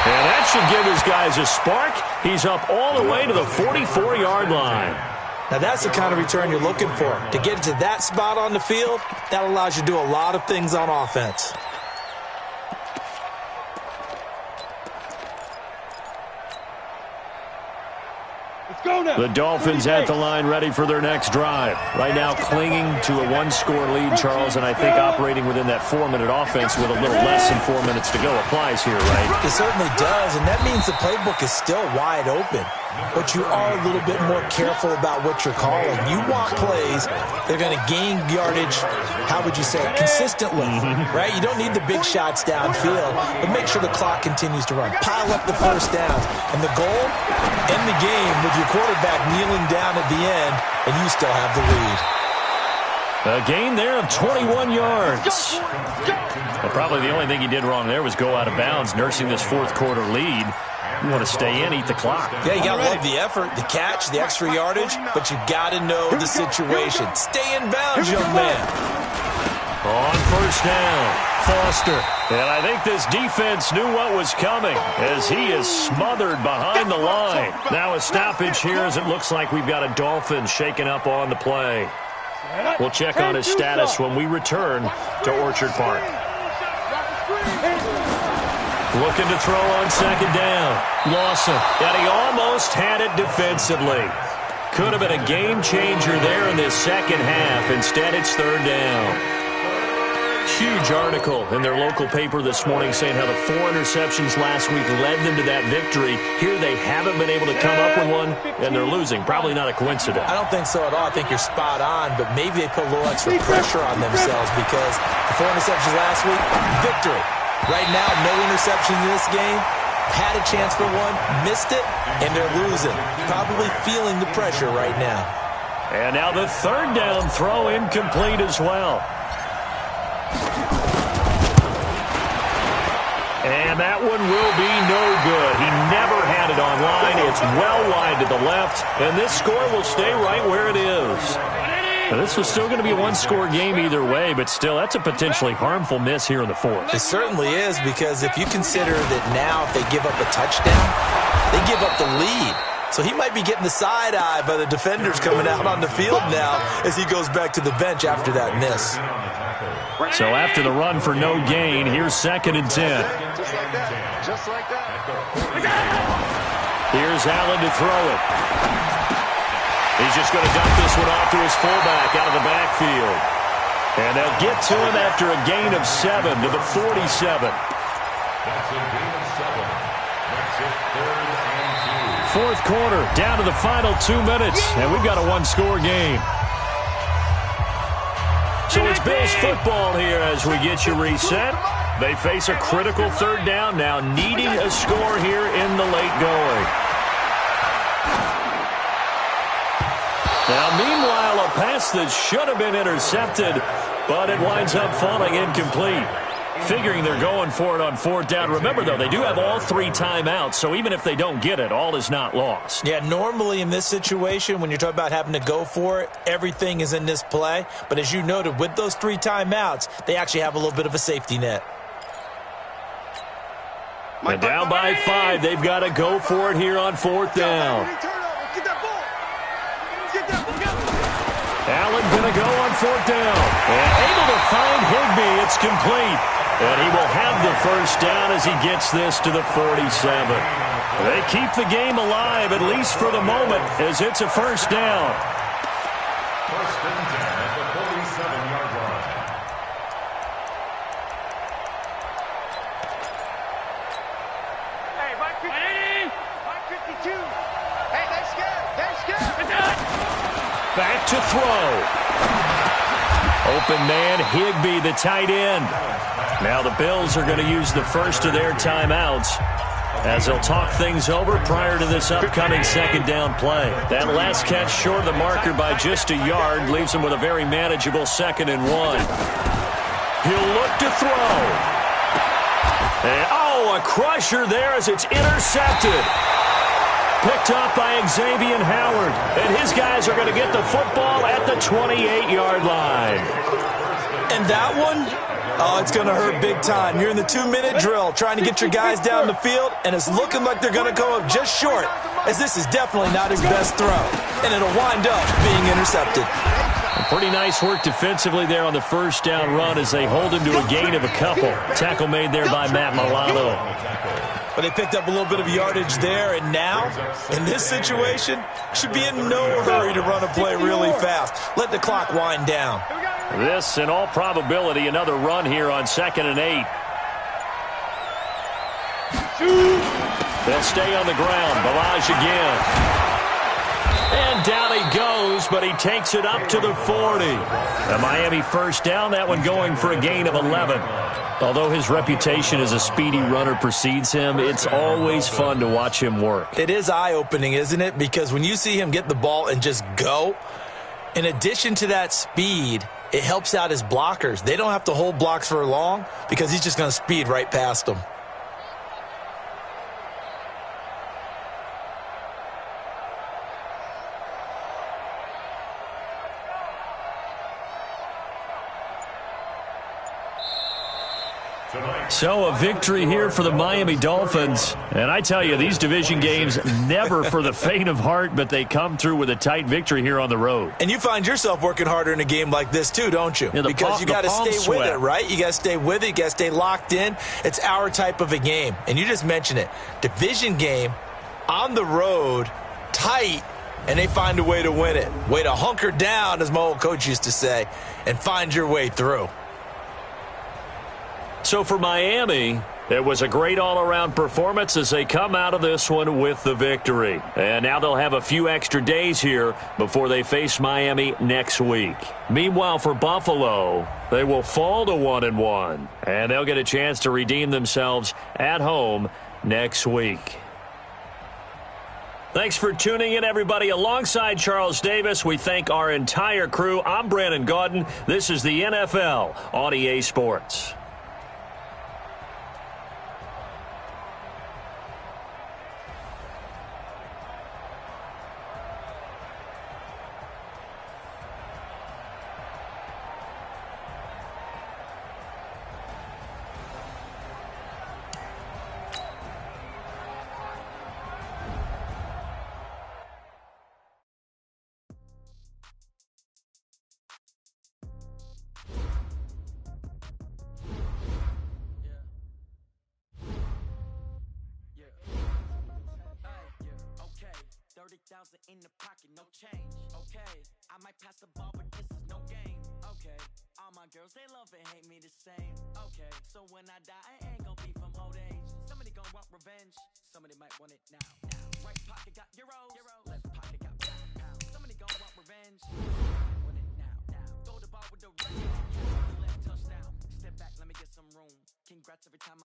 And that should give his guys a spark. He's up all the way to the 44-yard line. Now that's the kind of return you're looking for. To get to that spot on the field, that allows you to do a lot of things on offense. The Dolphins at the line ready for their next drive. Right now clinging to a 1-score lead, Charles, and I think operating within that 4-minute offense with a little less than 4 minutes to go applies here, right? It certainly does, and that means the playbook is still wide open. But you are a little bit more careful about what you're calling. You want plays that are going to gain yardage, how would you say, consistently, right? You don't need the big shots downfield, but make sure the clock continues to run. Pile up the first downs. And the goal, end the game with your quarterback kneeling down at the end, and you still have the lead. A gain there of 21 yards. Well, probably the only thing he did wrong there was go out of bounds, nursing this fourth-quarter lead. You want to stay in, eat the clock. Yeah, you got to love the effort, the catch, the extra yardage, but you got to know the situation. Stay in bounds, young man. On first down, Foster. And I think this defense knew what was coming as he is smothered behind the line. Now a stoppage here as it looks like we've got a Dolphin shaken up on the play. We'll check on his status when we return to Orchard Park. Looking to throw on second down. Lawson. And he almost had it defensively. Could have been a game changer there in this second half. Instead, it's third down. Huge article in their local paper this morning saying how the 4 interceptions last week led them to that victory. Here they haven't been able to come up with one, and they're losing. Probably not a coincidence. I don't think so at all. I think you're spot on, but maybe they put a little extra pressure on themselves because the 4 interceptions last week, victory. Right now, no interceptions in this game. Had a chance for one, missed it, and they're losing. Probably feeling the pressure right now. And now the third down throw incomplete as well. And that one will be no good. He never had it on line. It's well wide to the left, and this score will stay right where it is. Now, this was still going to be a one-score game either way, but still, that's a potentially harmful miss here in the fourth. It certainly is, because if you consider that now if they give up a touchdown, they give up the lead. So he might be getting the side eye by the defenders coming out on the field now as he goes back to the bench after that miss. So after the run for no gain, here's 2nd and 10. Just like that. Just like that. Here's Allen to throw it. He's just going to dump this one off to his fullback out of the backfield. And they'll get to him after a gain of 7 to the 47. That's a gain of 7. Makes it 3rd and 2. Fourth quarter, down to the final 2 minutes, and we've got a one-score game. So it's Bills football here as we get you reset. They face a critical 3rd down now, needing a score here in the late going. Now, meanwhile, a pass that should have been intercepted, but it winds up falling incomplete. Figuring they're going for it on 4th down. Remember, though, they do have all 3 timeouts, so even if they don't get it, all is not lost. Yeah, normally in this situation, when you're talking about having to go for it, everything is in this play. But as you noted, with those 3 timeouts, they actually have a little bit of a safety net. And down by 5, they've got to go for it here on 4th down. Allen going to go on 4th down. And able to find Higbee. It's complete. And he will have the 1st down as he gets this to the 47. They keep the game alive, at least for the moment, as it's a 1st down. 1st and 10 at the 47-yard line. Hey, Mike 52. Hey, they're scared. They're scared. Back to throw. Open man, Higbee, the tight end. Now the Bills are going to use the first of their timeouts as they'll talk things over prior to this upcoming 2nd down play. That last catch short of the marker by just a yard leaves them with a very manageable 2nd and 1. He'll look to throw. And, a crusher there as it's intercepted. Picked up by Xavier Howard. And his guys are going to get the football at the 28-yard line. And that one, it's going to hurt big time. You're in the 2-minute drill trying to get your guys down the field, and it's looking like they're going to go up just short, as this is definitely not his best throw. And it'll wind up being intercepted. Pretty nice work defensively there on the 1st down run as they hold him to a gain of a couple. Tackle made there by Matt Milano. But they picked up a little bit of yardage there, and now, in this situation, should be in no hurry to run a play really fast. Let the clock wind down. This, in all probability, another run here on 2nd and 8. They'll stay on the ground. Ballage again. And down he goes, but he takes it up to the 40. The Miami 1st down, that one going for a gain of 11. Although his reputation as a speedy runner precedes him, it's always fun to watch him work. It is eye-opening, isn't it? Because when you see him get the ball and just go, in addition to that speed, it helps out his blockers. They don't have to hold blocks for long because he's just going to speed right past them. So a victory here for the Miami Dolphins. And I tell you, these division games never for the faint of heart, but they come through with a tight victory here on the road. And you find yourself working harder in a game like this too, don't you? Yeah, because you got to stay with it, right? You got to stay with it. You got to stay locked in. It's our type of a game. And you just mentioned it. Division game, on the road, tight, and they find a way to win it. Way to hunker down, as my old coach used to say, and find your way through. So for Miami, it was a great all-around performance as they come out of this one with the victory. And now they'll have a few extra days here before they face Miami next week. Meanwhile, for Buffalo, they will fall to 1-1, and they'll get a chance to redeem themselves at home next week. Thanks for tuning in, everybody. Alongside Charles Davis, we thank our entire crew. I'm Brandon Gaudin. This is the NFL on EA Sports. $5,000 in the pocket, no change. Okay, I might pass the ball, but this is no game. Okay, all my girls, they love and hate me the same. Okay, so when I die, I ain't gon' be from old age. Somebody gon' want revenge, somebody might want it now. Right pocket got euros, left pocket got pounds. Somebody gon' want revenge, somebody want it now. Throw the ball with the right, left touchdown. Step back, let me get some room. Congrats every time